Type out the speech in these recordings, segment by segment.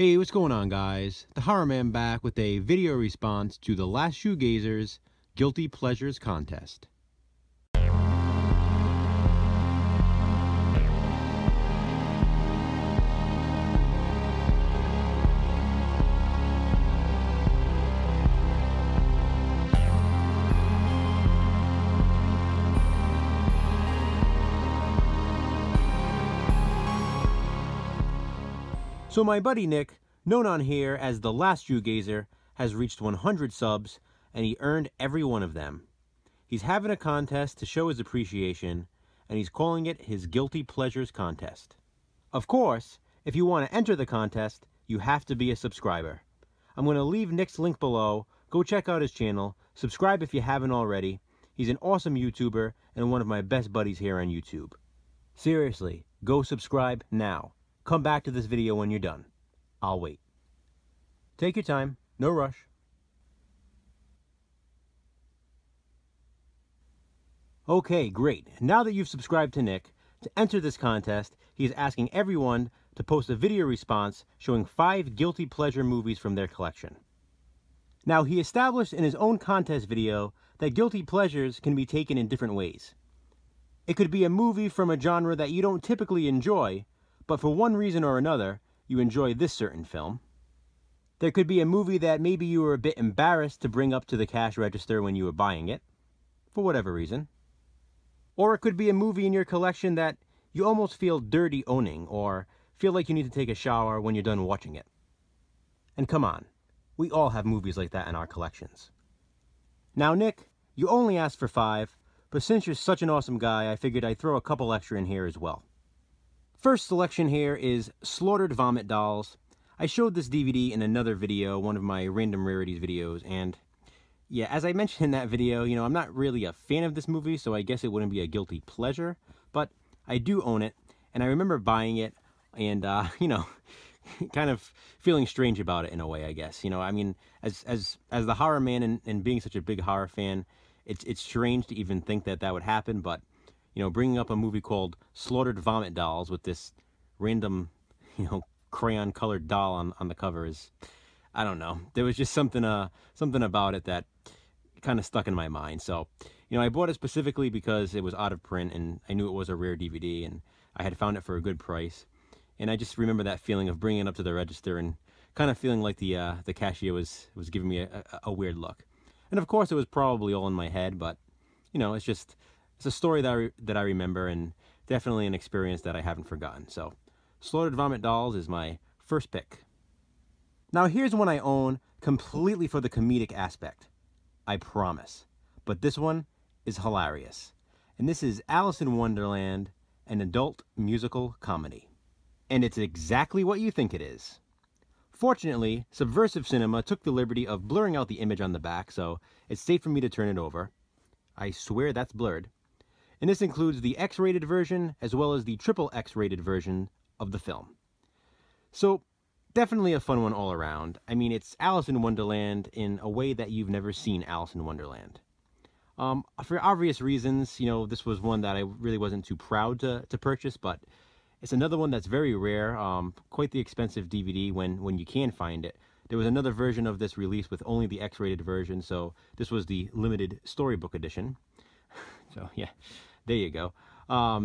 Hey, what's going on, guys? The Horror Man back with a video response to the last Shoegazer's Guilty Pleasures contest. So my buddy Nick, known on here as the last Shoegazer, has reached 100 subs, and he earned every one of them. He's having a contest to show his appreciation, and he's calling it his Guilty Pleasures contest. Of course, if you want to enter the contest, you have to be a subscriber. I'm going to leave Nick's link below. Go check out his channel. Subscribe if you haven't already. He's an awesome YouTuber and one of my best buddies here on YouTube. Seriously, go subscribe now. Come back to this video when you're done. I'll wait. Take your time, no rush. Okay, great. Now that you've subscribed to Nick, to enter this contest, he is asking everyone to post a video response showing 5 guilty pleasure movies from their collection. Now, he established in his own contest video that guilty pleasures can be taken in different ways. It could be a movie from a genre that you don't typically enjoy, but for one reason or another, you enjoy this certain film. There could be a movie that maybe you were a bit embarrassed to bring up to the cash register when you were buying it, for whatever reason. Or it could be a movie in your collection that you almost feel dirty owning, or feel like you need to take a shower when you're done watching it. And come on, we all have movies like that in our collections. Now Nick, you only asked for 5, but since you're such an awesome guy, I figured I'd throw a couple extra in here as well. First selection here is Slaughtered Vomit Dolls. I showed this DVD in another video, one of my Random Rarities videos, and yeah, as I mentioned in that video, I'm not really a fan of this movie, so I guess it wouldn't be a guilty pleasure, but I do own it, and I remember buying it, and, kind of feeling strange about it in a way, I guess. As the horror man and being such a big horror fan, it's strange to even think that that would happen, but bringing up a movie called Slaughtered Vomit Dolls with this random, crayon-colored doll on the cover is, I don't know. There was just something about it that kind of stuck in my mind. So, I bought it specifically because it was out of print, and I knew it was a rare DVD, and I had found it for a good price. And I just remember that feeling of bringing it up to the register and kind of feeling like the cashier was giving me a weird look. And of course, it was probably all in my head, but, it's a story that I remember, and definitely an experience that I haven't forgotten. So, Slaughtered Vomit Dolls is my first pick. Now here's one I own completely for the comedic aspect. I promise. But this one is hilarious. And this is Alice in Wonderland, an adult musical comedy. And it's exactly what you think it is. Fortunately, Subversive Cinema took the liberty of blurring out the image on the back, so it's safe for me to turn it over. I swear that's blurred. And this includes the X-rated version as well as the triple X-rated version of the film. So, definitely a fun one all around. I mean, it's Alice in Wonderland in a way that you've never seen Alice in Wonderland. For obvious reasons, this was one that I really wasn't too proud to purchase, but it's another one that's very rare, quite the expensive DVD when you can find it. There was another version of this released with only the X-rated version, so this was the limited storybook edition. So, yeah. There you go. Had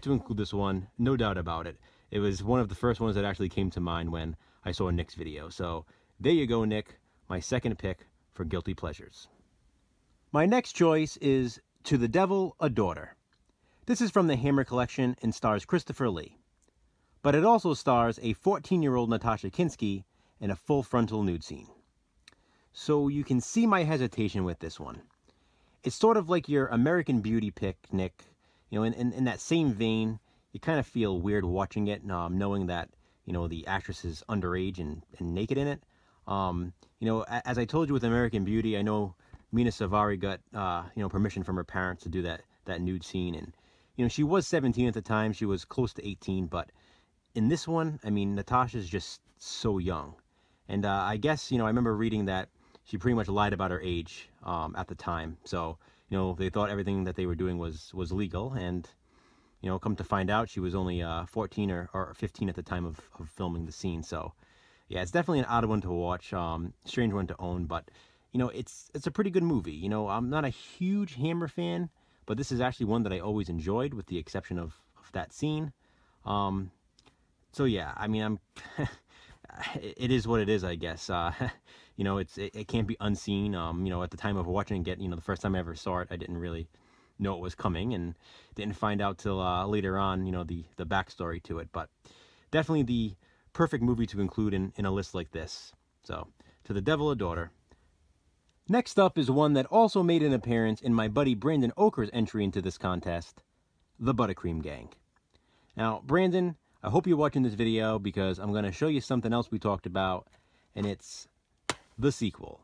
to include this one, no doubt about it. It was one of the first ones that actually came to mind when I saw Nick's video. So, there you go, Nick, my second pick for Guilty Pleasures. My next choice is To the Devil, a Daughter. This is from the Hammer collection and stars Christopher Lee. But it also stars a 14-year-old Natasha Kinski in a full frontal nude scene. So you can see my hesitation with this one. It's sort of like your American Beauty pick, Nick. In that same vein, you kind of feel weird watching it, knowing that, the actress is underage and naked in it. As I told you with American Beauty, I know Mina Savari got, permission from her parents to do that nude scene. And, she was 17 at the time. She was close to 18. But in this one, I mean, Natasha's just so young. And I guess, I remember reading that she pretty much lied about her age at the time. So, they thought everything that they were doing was legal. And, You know, come to find out, she was only 14 or 15 at the time of filming the scene. So, yeah, it's definitely an odd one to watch, strange one to own, but, you know, it's a pretty good movie. You know, I'm not a huge Hammer fan, but this is actually one that I always enjoyed, with the exception of that scene. So, yeah, I mean, it is what it is, I guess. You know, it can't be unseen. You know, at the time of watching it, you know, the first time I ever saw it, I didn't really know it was coming, and didn't find out till later on, you know, the backstory to it. But definitely the perfect movie to include in a list like this. So, To the Devil a Daughter. Next up is one that also made an appearance in my buddy Brandon Oker's entry into this contest, The Buttercream Gang. Now, Brandon, I hope you're watching this video, because I'm going to show you something else we talked about, and it's the sequel,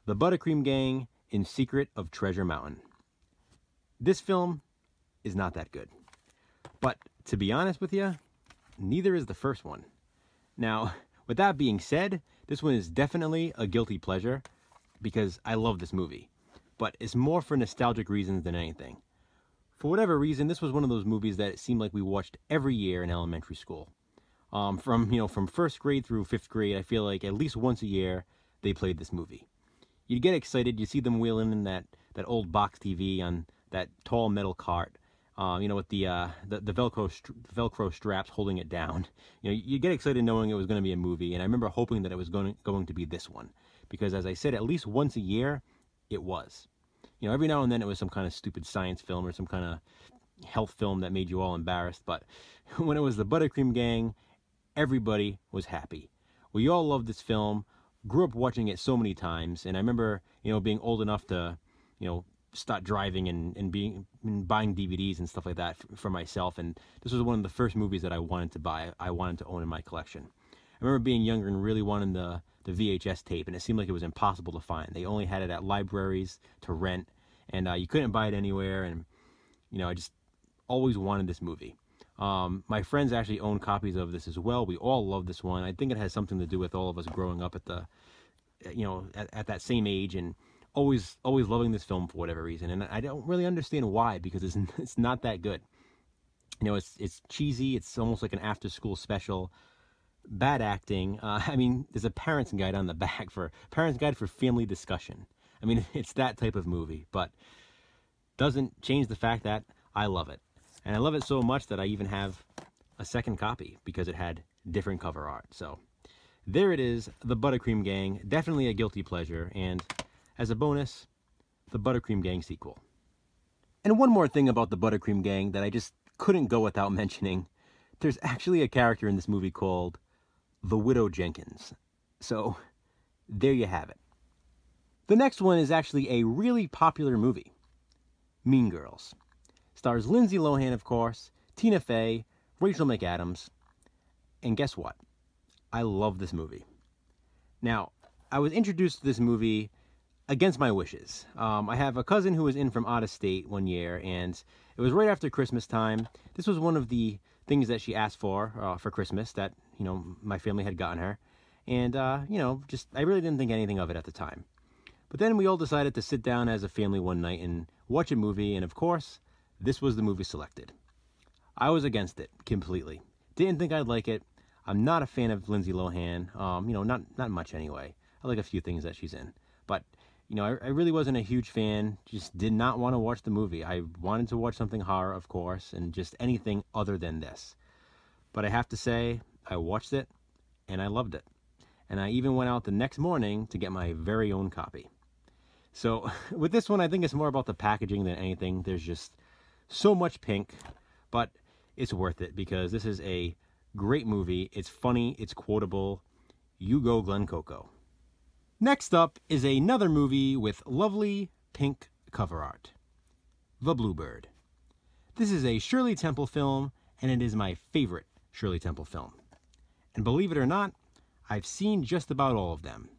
The Buttercream Gang in Secret of Treasure Mountain. This film is not that good, but to be honest with you, neither is the first one. Now, with that being said, this one is definitely a guilty pleasure, because I love this movie, but it's more for nostalgic reasons than anything. For whatever reason, this was one of those movies that it seemed like we watched every year in elementary school. From first grade through fifth grade, I feel like at least once a year they played this movie. You'd get excited, you see them wheeling in that old box TV on that tall metal cart, you know, with the Velcro straps holding it down. You know, you get excited knowing it was going to be a movie, and I remember hoping that it was going to be this one, because as I said, at least once a year, it was. You know, every now and then it was some kind of stupid science film or some kind of health film that made you all embarrassed, but when it was the Buttercream Gang, everybody was happy. We all loved this film, grew up watching it so many times, and I remember, you know, being old enough to, you know, start driving and buying DVDs and stuff like that for myself, and this was one of the first movies that I wanted to buy, I wanted to own in my collection. I remember being younger and really wanting the VHS tape, and it seemed like it was impossible to find. They only had it at libraries to rent, and you couldn't buy it anywhere, and, you know, I just always wanted this movie. My friends actually own copies of this as well. We all love this one. I think it has something to do with all of us growing up at at that same age, and always loving this film for whatever reason. And I don't really understand why, because it's not that good. You know, it's cheesy. It's almost like an after-school special. Bad acting. I mean, there's a parent's guide on the back for family discussion. I mean, it's that type of movie, but doesn't change the fact that I love it. And I love it so much that I even have a second copy, because it had different cover art. So there it is, The Buttercream Gang. Definitely a guilty pleasure. And as a bonus, The Buttercream Gang sequel. And one more thing about The Buttercream Gang that I just couldn't go without mentioning. There's actually a character in this movie called the Widow Jenkins. So there you have it. The next one is actually a really popular movie, Mean Girls. Stars Lindsay Lohan, of course, Tina Fey, Rachel McAdams, and guess what? I love this movie. Now, I was introduced to this movie against my wishes. I have a cousin who was in from out of state one year, and it was right after Christmas time. This was one of the things that she asked for Christmas that, you know, my family had gotten her. And, you know, just, I really didn't think anything of it at the time. But then we all decided to sit down as a family one night and watch a movie, and of course, this was the movie selected. I was against it completely. Didn't think I'd like it. I'm not a fan of Lindsay Lohan. You know, not much anyway. I like a few things that she's in. But, you know, I really wasn't a huge fan. Just did not want to watch the movie. I wanted to watch something horror, of course, and just anything other than this. But I have to say, I watched it, and I loved it. And I even went out the next morning to get my very own copy. So with this one, I think it's more about the packaging than anything. There's just so much pink, but it's worth it, because this is a great movie. It's funny, it's quotable. You go, Glen Coco. Next up is another movie with lovely pink cover art, The Bluebird. This is a Shirley Temple film, and it is my favorite Shirley Temple film. And believe it or not, I've seen just about all of them.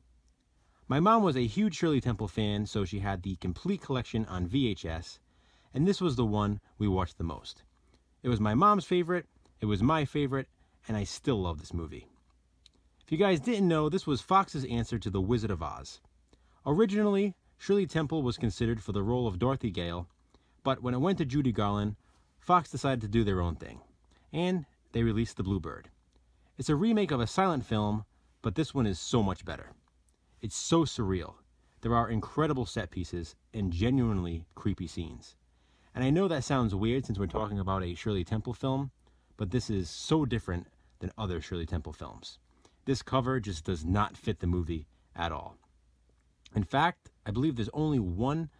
My mom was a huge Shirley Temple fan, so she had the complete collection on VHS, and this was the one we watched the most. It was my mom's favorite, it was my favorite, and I still love this movie. If you guys didn't know, this was Fox's answer to The Wizard of Oz. Originally, Shirley Temple was considered for the role of Dorothy Gale, but when it went to Judy Garland, Fox decided to do their own thing, and they released The Bluebird. It's a remake of a silent film, but this one is so much better. It's so surreal. There are incredible set pieces and genuinely creepy scenes. And I know that sounds weird since we're talking about a Shirley Temple film, but this is so different than other Shirley Temple films. This cover just does not fit the movie at all. In fact, I believe there's only one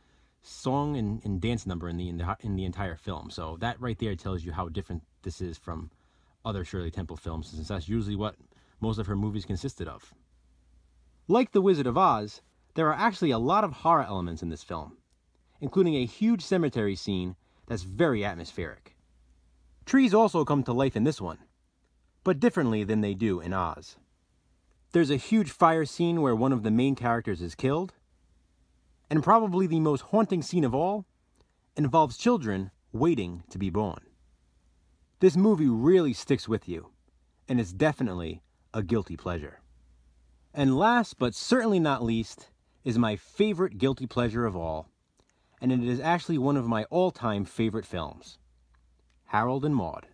song and dance number in the entire film, so that right there tells you how different this is from other Shirley Temple films, since that's usually what most of her movies consisted of. Like The Wizard of Oz, there are actually a lot of horror elements in this film, including a huge cemetery scene that's very atmospheric. Trees also come to life in this one, but differently than they do in Oz. There's a huge fire scene where one of the main characters is killed, and probably the most haunting scene of all involves children waiting to be born. This movie really sticks with you, and it's definitely a guilty pleasure. And last but certainly not least is my favorite guilty pleasure of all, and it is actually one of my all-time favorite films, Harold and Maude.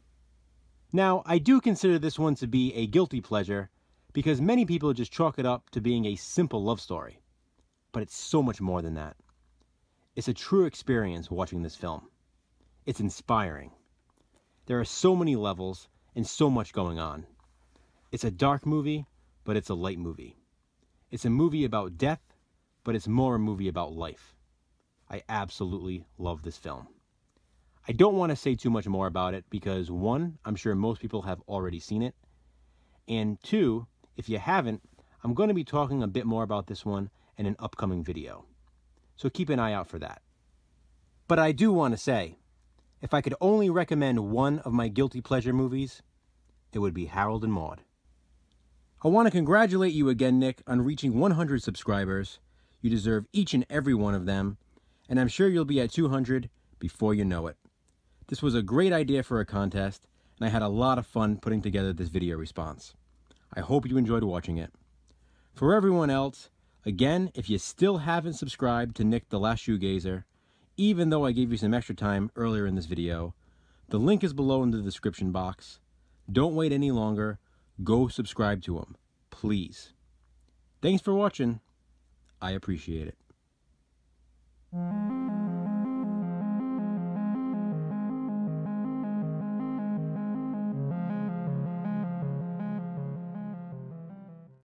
Now, I do consider this one to be a guilty pleasure because many people just chalk it up to being a simple love story, but it's so much more than that. It's a true experience watching this film. It's inspiring. There are so many levels and so much going on. It's a dark movie, but it's a light movie. It's a movie about death, but it's more a movie about life. I absolutely love this film. I don't want to say too much more about it because, one, I'm sure most people have already seen it, and two, if you haven't, I'm going to be talking a bit more about this one in an upcoming video. So keep an eye out for that. But I do want to say, if I could only recommend one of my guilty pleasure movies, it would be Harold and Maude. I want to congratulate you again, Nick, on reaching 100 subscribers. You deserve each and every one of them, and I'm sure you'll be at 200 before you know it. This was a great idea for a contest, and I had a lot of fun putting together this video response. I hope you enjoyed watching it. For everyone else, again, if you still haven't subscribed to Nick the Last Shoegazer, even though I gave you some extra time earlier in this video, the link is below in the description box. Don't wait any longer. Go subscribe to him, please. Thanks for watching. I appreciate it.